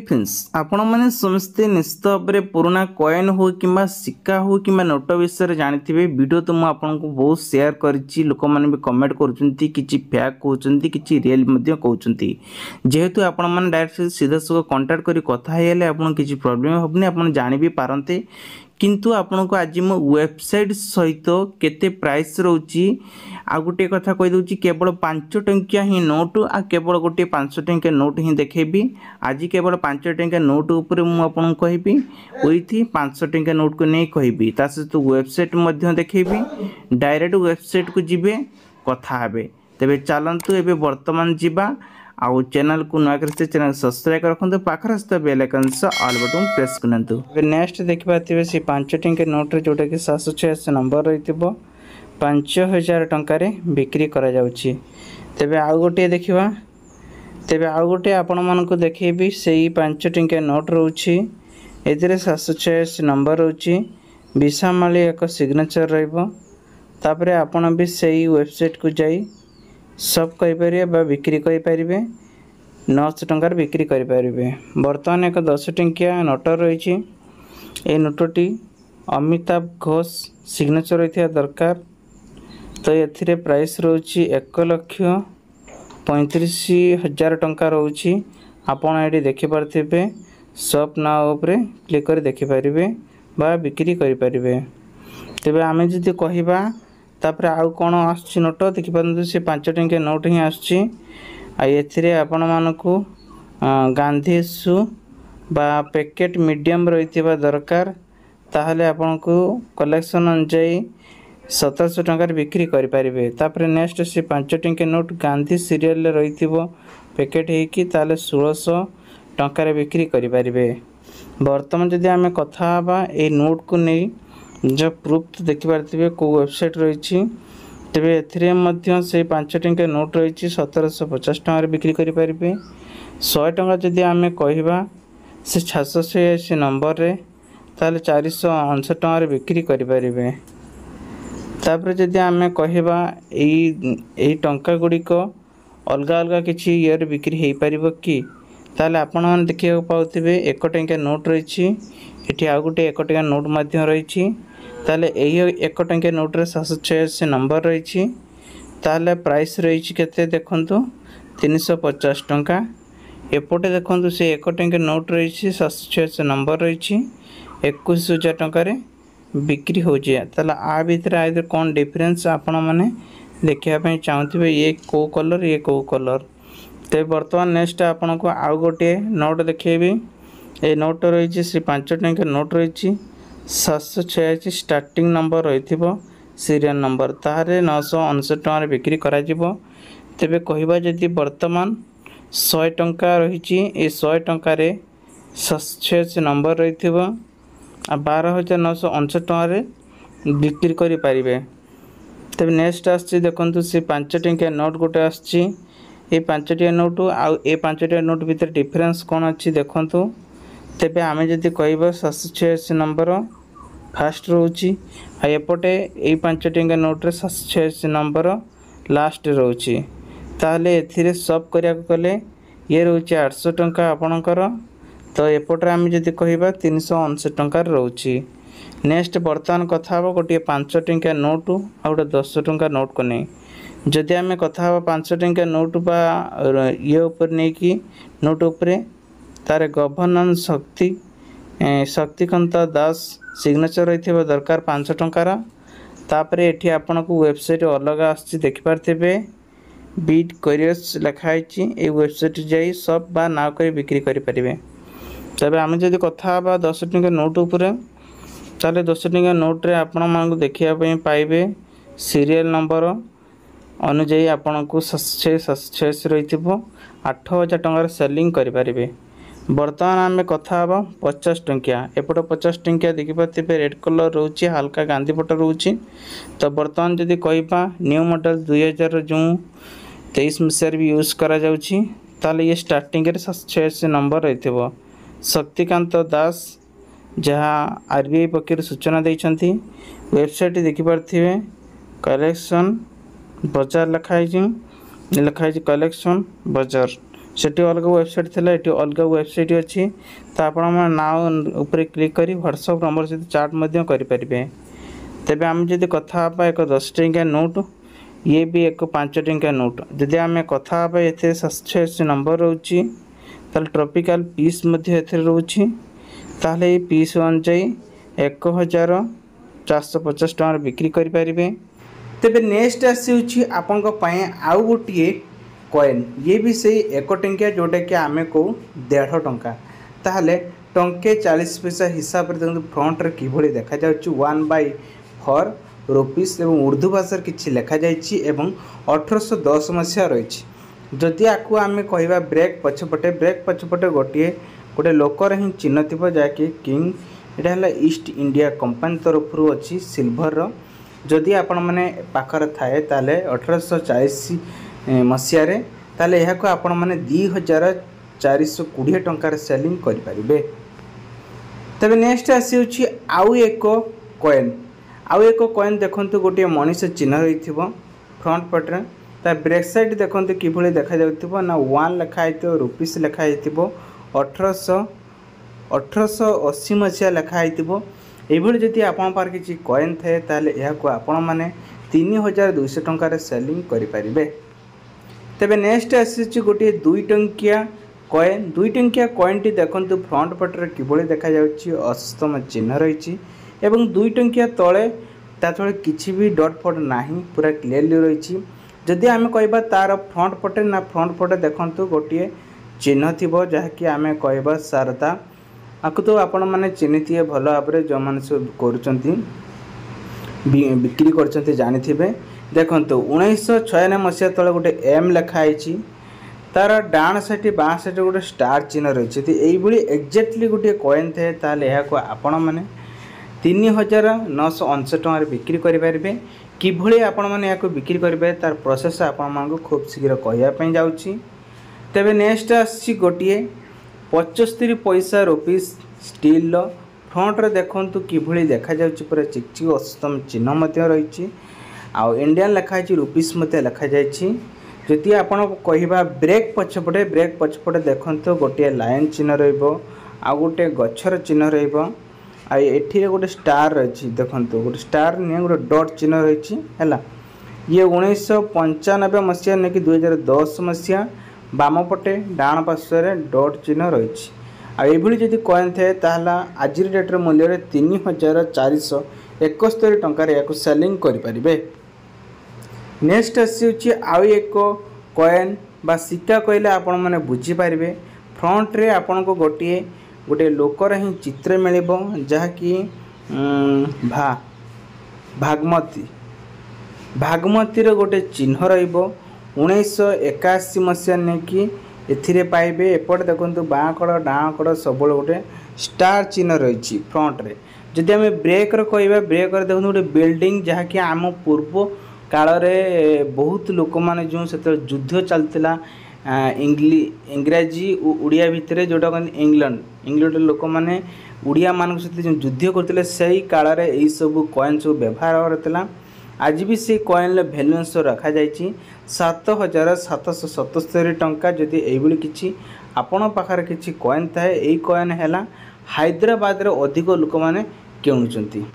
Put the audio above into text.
Friends आपण मैंने समस्ते निश्चित भाव में पुराना कॉइन हो कि सिक्का हो कि नोट विषय जानते वीडियो तो मुझे आपको बहुत शेयर करी लोक मैंने भी कमेंट करुँच कि फैक कहते कि रियल कहते जेहेतु आपण मैंने डायरेक्ट सीधा सब कंटाक्ट कर कथा किसी प्रोब्लेम हेनी आप जान भी पारते किंतु आपन को आज मो वेबसाइट सहित केते प्राइस रोची आ गोटे कथा कह दूची केवल 5 टंकिया ही नोट आ केवल गोटे 500 टंकिया नोट ही देखेबी आज केवल 5 टंकिया नोट ऊपर मु आपन कहबी विथ 500 टंकिया नोट को नहीं कहबी ता सहित वेबसाइट मध्य देखेबी डायरेक्ट वेबसाइट को जिबे कथा हेबे तेबे चलंतु एबे वर्तमान जिबा आउ चैनल को नया करते चैनल सब्सक्राइब रखते पाखर आसता बेल आइकन से ऑल बटन प्रेस करंतु नेक्स्ट देखिबा थिबे से 5 टंके नोट रे जोटा कि 786 नंबर रहितबो 5000 टंका रे बिक्री करा जाउची तेबे आउ गोटे देखिबा तेबे आउ गोटे आपण मन को देखिबी सेही 5 टंके नोट रहउची एदिरे 786 नंबर रहउची विशामाली एक सिग्नेचर रहइबो तापरे आपण भी सेही वेबसाइट को जाई सब करें बिक्री करें 900 टंकार बिक्री करें बर्तमान एक 10 टंकिया नोट रही ये नोटटी अमिताभ घोष सिग्नेचर रही दरकार तो ये प्राइस रोची 1,35,000 टंका रोची आपड़ ये देखिपारे शॉप नाउ उपरे क्लिक कर देखिपारे बा बिक्री करें तेबे आमे जदि कहिबा तापरे आउ कौन आसुची नोट देखिपारु से 5 टंकिया नोट ही आसुची एथिरे आपण मानकु गांधी सु बा पैकेट मीडियम रहिथिबा दरकार ताहले आपनको कलेक्शन अनुसार 1700 टंकार बिक्री करि परिबे तापरे नेक्स्ट से 5 टंकिया नोट गांधी सीरियल रहिथिबो पैकेट हेकी ताहले 1600 टंकार बिक्री करि परिबे वर्तमान जदि आमे कथा बा ए नोट को नै जो प्रूफ तो देखिपारे को वेबसाइट रही तेरे एथिरे मध्य से 5 टंकिया नोट रही 1750 टंका बिक्री करें 100 टंका जदि आम कहवा से 686 नंबर रे ताले 459 टंका बिक्री करें तापर जदि आम कहवा यही टंका गुड़िक अलग अलग किसी ईयर बिक्री हो पार कि ताले आपण मैंने देखा पाथे 1 टंकिया नोट रही ये आउ गोटे 1 टंकिया नोट मध्य रही ताले यही 1 टंकिया नोट रे 786 नंबर रही ताले प्राइस रही केते देखंतु 350 टंका एपटे देखंतु से 1 टंकिया नोट रही 786 नंबर रही 21,000 टंका रे बिक्री हो जाए ताले आ भीतर आइदर कौन डिफरेंस आपण माने देखिया पई चाहथिबे ये को कलर ये को कलर ते वर्तमान नेक्स्ट आपण को आउ गोटे नोट देखेबी ए नोट रही से 5 टंकिया नोट रही 786 स्टार्टिंग नंबर रही सीरियल नंबर तारे 959 टंका बिक्री करा जिवो तेबे कहबा जदि वर्तमान 100 टंका रही 100 टंका रे 786 नंबर रही 12,959 टंका रे बिक्री करि परिबे तेबे नेक्स्ट आछि देखंतु से 5 टंकिया नोट गोटे आछि ए 5 टंकिया नोट आ ए 5 टंकिया नोट भीतर डिफरेंस कोन अछि देखंतु तेबे आमे जदि कहबा 786 नंबर फास्ट रोची आ एपटे ए 5 टंकिया नोट रे 786 नंबर लास्ट रोची ताहले एथिरे सब करिया कले ये रोची 800 टंका आपणकर तो एपटे आमे जदि कहबा 359 टंका रोची नेक्स्ट वर्तमान कथा हो गोटे 5 टंकिया नोट आ गोटे 10 टंका नोट को नहीं जदि आमे कथा हो 5 टंकिया नोट बा ये ऊपर नहीं कि नोट ऊपर तार गवर्नन्स शक्तिकांत दास सिग्नेचर रही दरकार 5 टंकार तापर ये आपन को वेबसाइट अलग आसी देखिपारे बीट करियर्स लिखाई ये वेबसाइट जाई सब बा नाव कर बिक्री करें तब आम जब कथा 10 टंकिया नोट उपर ताले 10 टंकिया नोट रे आपण मानक देखिया पाइबे सीरियल नंबर अनुजाई आपन को 786 रही 8,000 टंकार सेलिंग करें वर्तमान आम कथा 50 टंकिया एपट 50 टंकिया देखिपारे रेड कलर रोची हल्का गांधी पट रोची तो वर्तमान जदि कहबा न्यू मॉडल 2000 जो 23 मसीह भी यूज करा जाउची ताले ये स्टार्टिंग रे 786 नंबर रही शक्तिकांत दास जहाँ आरबीआई पक्षर सूचना देइछंती वेबसाइट देखिपारे कलेक्शन बाजार लिखाई कलेक्शन बाजार सेठी अलग वेबसाइट थिला एठी अलग वेबसाइट अछि तो आपण मन नाउ ऊपर क्लिक करी व्हाट्सएप नंबर से चैट मध्य करि परिबे। तेबे हम जदि कथा आपा एक 10 टंका नोट ये भी एक 5 टंका नोट जदि आम कथा आपा एथे 780 नंबर रहउची ताले ट्रॉपिकल पीस मध्य एथे रहउची ताले ए पीस अनुसार 1450 टका बिक्री करि परिबे। तेबे नेक्स्ट आसी आपण को पय आउ गोटिए कॉइन ये भी सही 1 टंकिया जोटा कि आमे को 1.5 टंका ताहले टंके 40 पैसा हिसाब रे देखु फ्रंट रे किभली देखा जाउची 1/4 रुपीस एवं उर्दू भाषा किछि लेखा जाइछि एवं 1810 मसिया रहिछि। जदि आकु आमे कहिबा ब्रेक पछपटे गोटे लोकर ही चिन्ह थिबो जाकि किंग एटा हला ईस्ट इंडिया कंपनी तरफ रु अछि सिल्वर रो। जदि आपण माने पाखर थाए ताले 1840 मसिया रे ताले यहा को आपण माने 2420 टंका रे सेलिंग करि परिबे। तबे नेक्स्ट आसी आउ एक कॉइन देखंतु गोटे मनीष चिन्ह रहिथिबो फ्रंट पटरे ता ब्रेक साइड देखंतु किभली देखा जाउथिबो ना 1 लेखा आइतो रुपीस लेखा आइथिबो 1880 मसिया लेखा आइथिबो। एभली जदि आपण पार किछि कॉइन थाए ताले यहा को आपण माने 3200 टंका रे सेलिंग करि परिबे। तबे नेक्स्ट आसी गोटे 2 टंकिया कॉइन टी देखंतु फ्रंट पटरे किभली देखा जाउछि अस्तम चिन्ह रहिछि एवं 2 टंकिया तळे ता तळे किछि भी डॉट फॉट नाही पूरा क्लियरली रहिछि। जदि आमे कहबा तार फ्रंट पटे देखंतु गोटे चिन्ह थिबो जहा कि आमे कहबा शारदा आकु तो आपण माने चिन्हिथिए भल भाबरे जो माने सब करूचंती बिक्री करचंती जानिथिबे। देखंतु 1996 मसिया तळे गोटे एम लेखा आइछि तार डाण साइड बाँ साइड गोटे स्टार चिन्ह रहिछि। ती एई भली एक्जेक्टली गोटे कॉइन थे ताले एहा को आपण माने 3959 टका रे बिक्री करि परिबे। किभली आपण माने याको बिक्री करिबे तार प्रोसेस आपण मानको खूब शीघ्र कहया पई जाउछि। तबे नेक्स्ट आसी गोटिए 75 पैसा रुपीस स्टील लो फ्रंट रे देखंतु किभली देखा जाउछि पूरा चिकचिक अस्तम चिन्ह मध्य रहिछि आ इंडियन लिखा छि रुपीस मध्य लिखा जाइछि। जदि आपण कहिबा ब्रेक पछपटे देखंतु गोटे लाइन चिन्ह रहइबो आ गोटे गछर चिन्ह रहइबो आ एठी रे गोटे स्टार रहिछि। देखंतु गोटे स्टार ने गोटे डॉट चिन्ह रहिछि हैला ये 1995 मसिया ने कि 2010 मसिया बाम पटे डाण पार्श्व डॉट चिन्ह रहिछि। आ एभली जदि कॉइन थे ताहला आज डेट रे मूल्य रे 3471 टंका रे याको सेलिंग करि परिबे। नेक्स्ट आसी आउ एक कॉइन बा सिक्का कहले आपण माने बुझी पारिबे। फ्रंट रे आपण को गोटे लोकर ही चित्र मिलिबो जहा कि भागमती रो गोटे चिन्ह रहिबो 1981 मसिया ने कि एथिरे पाइबे। एपट देखंतु बाँ कड़ डाँ कड़ सब गोटे स्टार चिन्ह रहिछि फ्रंट रे। जदि आमे ब्रेक रो कहबा ब्रेक रे देखंतु गोटे बिल्डिंग जहा कि आम पूर्व काल रे बहुत लोक माने जो सेते युद्ध चलतिला इंग्रजी उड़िया भितरे जोटा कहते इंग्लैंड लोक मैंने उड़िया मान सहित जो युद्ध करते से काल रे यही सब कॉइन सब व्यवहार होता। आज भी से कॉइन भैल्यूस रखा जाइए 7777 टंका। जदि यही किसी आपण पाखर किसी कॉइन थाए यही कॉइन है हैदराबाद रे अधिक लोक मैंने किणुचंती।